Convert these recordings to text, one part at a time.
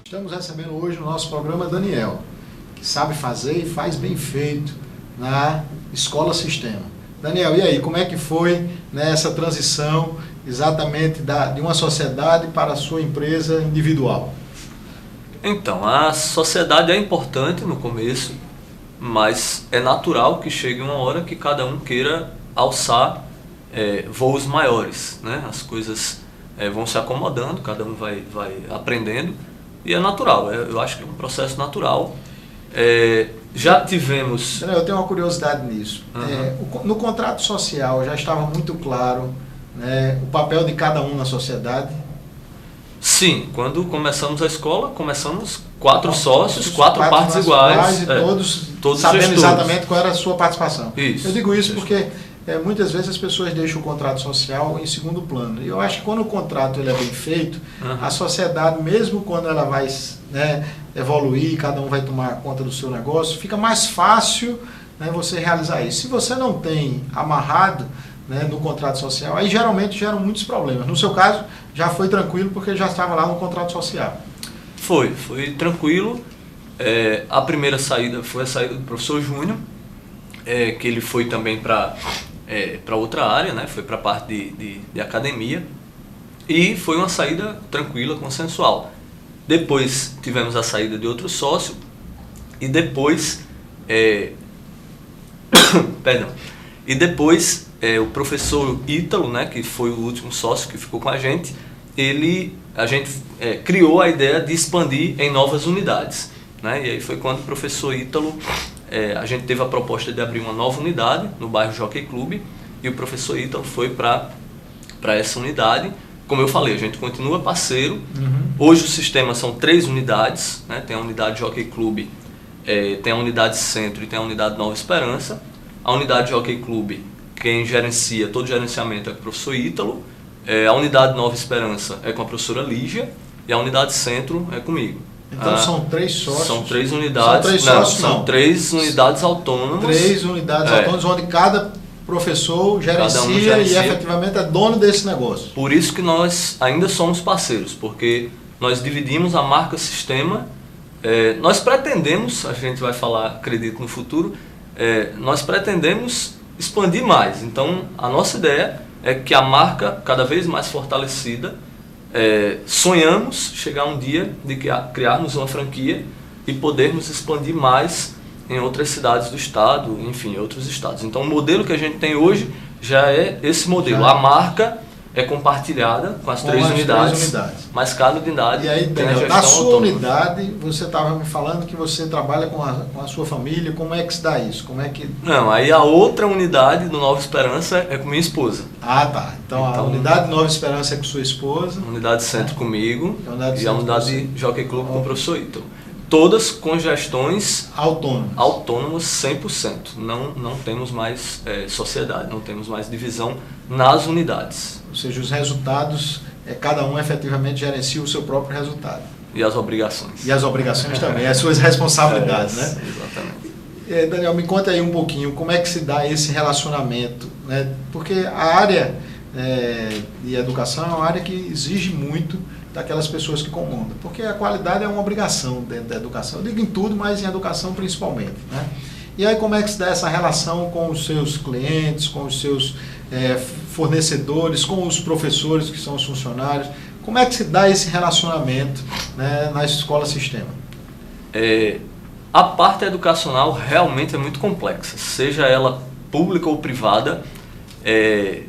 Estamos recebendo hoje no nosso programa Daniel, que sabe fazer e faz bem feito na Escola Sistema. Daniel, e aí, como é que foi essa transição exatamente de uma sociedade para a sua empresa individual? Então, a sociedade é importante no começo, mas é natural que chegue uma hora que cada um queira alçar voos maiores, né? As coisas vão se acomodando, cada um vai aprendendo, e é natural, eu acho que é um processo natural. Já tivemos... Eu tenho uma curiosidade nisso. No contrato social já estava muito claro, né, o papel de cada um na sociedade? Sim, quando começamos a escola, começamos 4 sócios, 4 partes iguais. E todos sabendo exatamente qual era a sua participação. Isso, eu digo isso porque muitas vezes as pessoas deixam o contrato social em segundo plano. E eu acho que quando o contrato ele é bem feito, a sociedade, mesmo quando ela vai evoluir, cada um vai tomar conta do seu negócio, fica mais fácil, né, você realizar isso. Se você não tem amarrado, né, no contrato social, aí geralmente geram muitos problemas. No seu caso, já foi tranquilo porque já estava lá no contrato social. Foi tranquilo. A primeira saída foi a saída do professor Júnior, que ele foi também para outra área, né, foi para a parte de academia, e foi uma saída tranquila, consensual. Depois tivemos a saída de outro sócio, e depois o professor Ítalo, né, que foi o último sócio que ficou com a gente criou a ideia de expandir em novas unidades, né? E aí foi quando o professor Ítalo, a gente teve a proposta de abrir uma nova unidade no bairro Jockey Club, e o professor Ítalo foi para essa unidade. Como eu falei, a gente continua parceiro. Hoje o sistema são 3 unidades, né? Tem a unidade Jockey Club, tem a unidade Centro e tem a unidade Nova Esperança. A unidade Jockey Club, quem gerencia todo o gerenciamento é o professor Ítalo, a unidade Nova Esperança é com a professora Lígia, e a unidade Centro é comigo. Então são 3 sócios? São 3 unidades. São 3 unidades autônomas. 3 unidades autônomas, onde cada professor gerencia e efetivamente é dono desse negócio. Por isso que nós ainda somos parceiros, porque nós dividimos a marca Sistema. Nós pretendemos, a gente vai falar, acredito, no futuro, nós pretendemos expandir mais. Então, a nossa ideia é que a marca cada vez mais fortalecida, sonhamos chegar um dia de criarmos uma franquia e podermos expandir mais em outras cidades do estado, enfim, outros estados. Então, o modelo que a gente tem hoje já é esse modelo. A marca é compartilhada com as 3 unidades, mas cada unidade tem a gestão na sua autônoma. Unidade, você estava me falando que você trabalha com a sua família. Como é que se dá isso? Como é que... Não, aí a outra unidade do Nova Esperança é com minha esposa. Ah, tá. Então a unidade Nova Esperança é com sua esposa. A unidade Centro comigo e a unidade Jockey Club com o professor Ítalo. Todas com gestões autônomas 100%. Não temos mais sociedade, não temos mais divisão nas unidades. Ou seja, os resultados, cada um efetivamente gerencia o seu próprio resultado. E as obrigações. E as obrigações também, as suas responsabilidades, né? Exatamente. Daniel, me conta aí um pouquinho como é que se dá esse relacionamento, né? Porque a área de educação é uma área que exige muito daquelas pessoas que comandam, porque a qualidade é uma obrigação dentro da educação. Eu digo em tudo, mas em educação principalmente, né? E aí como é que se dá essa relação com os seus clientes, com os seus fornecedores, com os professores que são os funcionários? Como é que se dá esse relacionamento, né, na Escola Sistema? A parte educacional realmente é muito complexa, seja ela pública ou privada.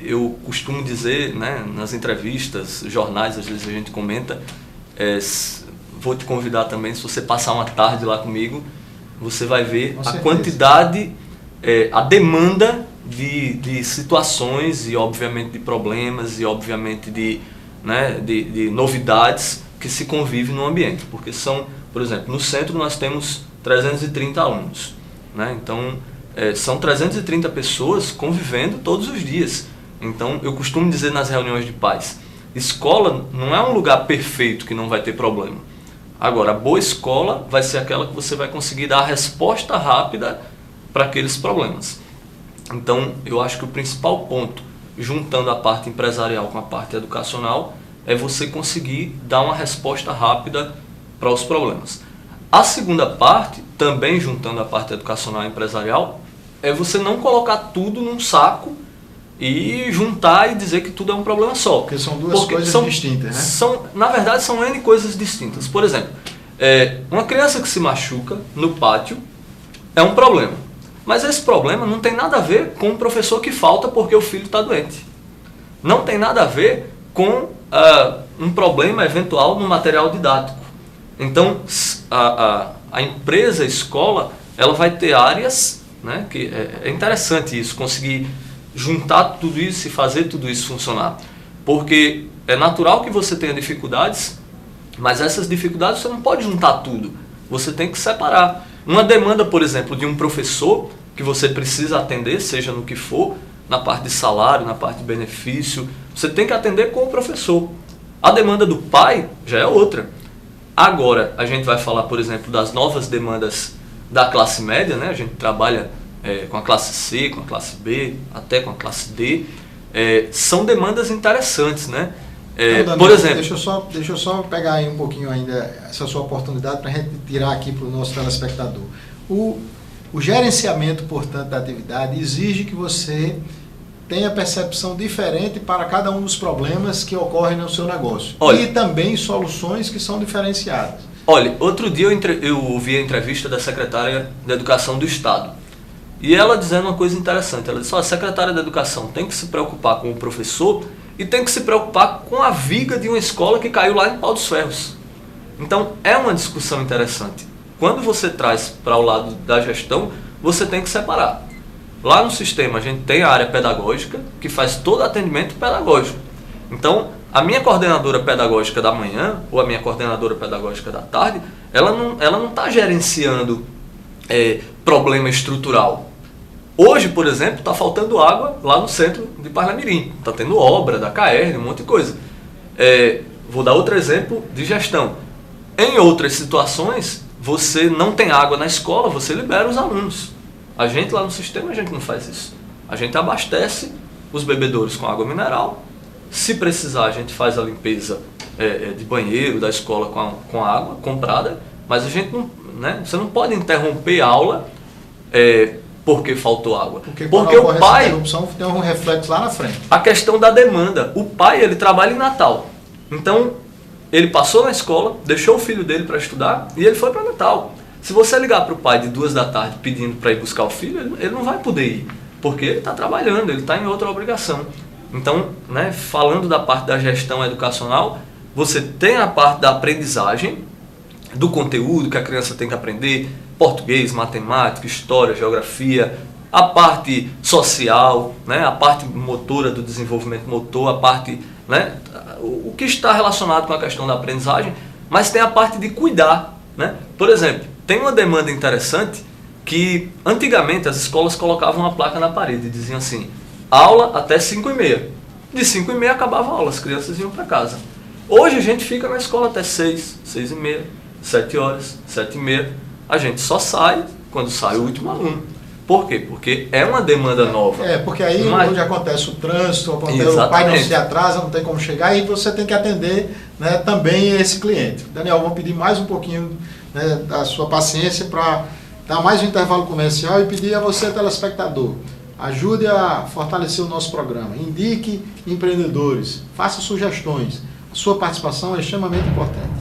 Eu costumo dizer, né, nas entrevistas, jornais, às vezes a gente comenta, vou te convidar também, se você passar uma tarde lá comigo, você vai ver a quantidade, a demanda de situações e obviamente de problemas e obviamente de novidades que se convive no ambiente, porque são, por exemplo, no centro nós temos 330 alunos, né? Então são 330 pessoas convivendo todos os dias. Então eu costumo dizer nas reuniões de pais, escola não é um lugar perfeito que não vai ter problema. Agora, a boa escola vai ser aquela que você vai conseguir dar a resposta rápida para aqueles problemas. Então, eu acho que o principal ponto juntando a parte empresarial com a parte educacional, é você conseguir dar uma resposta rápida para os problemas. A segunda parte, também juntando a parte educacional e empresarial, é você não colocar tudo num saco e juntar e dizer que tudo é um problema só. Porque são duas coisas distintas, né? Na verdade, são N coisas distintas. Por exemplo, uma criança que se machuca no pátio é um problema. Mas esse problema não tem nada a ver com o professor que falta porque o filho está doente. Não tem nada a ver com um problema eventual no material didático. Então, a empresa, a escola, ela vai ter áreas, né, que é interessante isso, conseguir juntar tudo isso e fazer tudo isso funcionar. Porque é natural que você tenha dificuldades, mas essas dificuldades você não pode juntar tudo. Você tem que separar. Uma demanda, por exemplo, de um professor que você precisa atender, seja no que for, na parte de salário, na parte de benefício, você tem que atender com o professor. A demanda do pai já é outra. Agora, a gente vai falar, por exemplo, das novas demandas da classe média, né? A gente trabalha com a classe C, com a classe B, até com a classe D. São demandas interessantes, né? Então, Daniel, por exemplo... Deixa eu só pegar aí um pouquinho ainda essa sua oportunidade para a gente tirar aqui para o nosso telespectador. O gerenciamento, portanto, da atividade exige que você tenha percepção diferente para cada um dos problemas que ocorrem no seu negócio. Olha, e também soluções que são diferenciadas. Olha, outro dia eu ouvi a entrevista da secretária da Educação do Estado. E ela dizendo uma coisa interessante. Ela disse, a secretária da Educação tem que se preocupar com o professor e tem que se preocupar com a viga de uma escola que caiu lá em Pau dos Ferros. Então, é uma discussão interessante. Quando você traz para o lado da gestão, você tem que separar. Lá no sistema a gente tem a área pedagógica, que faz todo atendimento pedagógico. Então, a minha coordenadora pedagógica da manhã, ou a minha coordenadora pedagógica da tarde, ela não está gerenciando problema estrutural. Hoje, por exemplo, está faltando água lá no centro de Parnamirim. Está tendo obra da CAERN, um monte de coisa. Vou dar outro exemplo de gestão. Em outras situações, você não tem água na escola, você libera os alunos. A gente lá no sistema, a gente não faz isso. A gente abastece os bebedouros com água mineral. Se precisar, a gente faz a limpeza de banheiro da escola com água comprada. Mas a gente não, né? Você não pode interromper a aula porque faltou água. Porque o pai... essa interrupção tem um reflexo lá na frente. A questão da demanda. O pai, ele trabalha em Natal. Então, ele passou na escola, deixou o filho dele para estudar e ele foi para Natal. Se você ligar para o pai de 2 da tarde pedindo para ir buscar o filho, ele não vai poder ir, porque ele está trabalhando, ele está em outra obrigação. Então, né, falando da parte da gestão educacional, você tem a parte da aprendizagem, do conteúdo que a criança tem que aprender, português, matemática, história, geografia, a parte social, né, a parte motora do desenvolvimento motor, a parte, né, o que está relacionado com a questão da aprendizagem, mas tem a parte de cuidar, né? Por exemplo, tem uma demanda interessante que antigamente as escolas colocavam uma placa na parede e diziam assim, aula até 5h30. De 5h30 acabava a aula, as crianças iam para casa. Hoje a gente fica na escola até 6, 6h30, 7 horas, 7h30. A gente só sai quando sai o último aluno. Por quê? Porque é uma demanda nova. Porque aí onde acontece o trânsito, o pai não se atrasa, não tem como chegar, e você tem que atender, né, também esse cliente. Daniel, vou pedir mais um pouquinho, né, da sua paciência para dar mais um intervalo comercial e pedir a você, telespectador, ajude a fortalecer o nosso programa, indique empreendedores, faça sugestões. A sua participação é extremamente importante.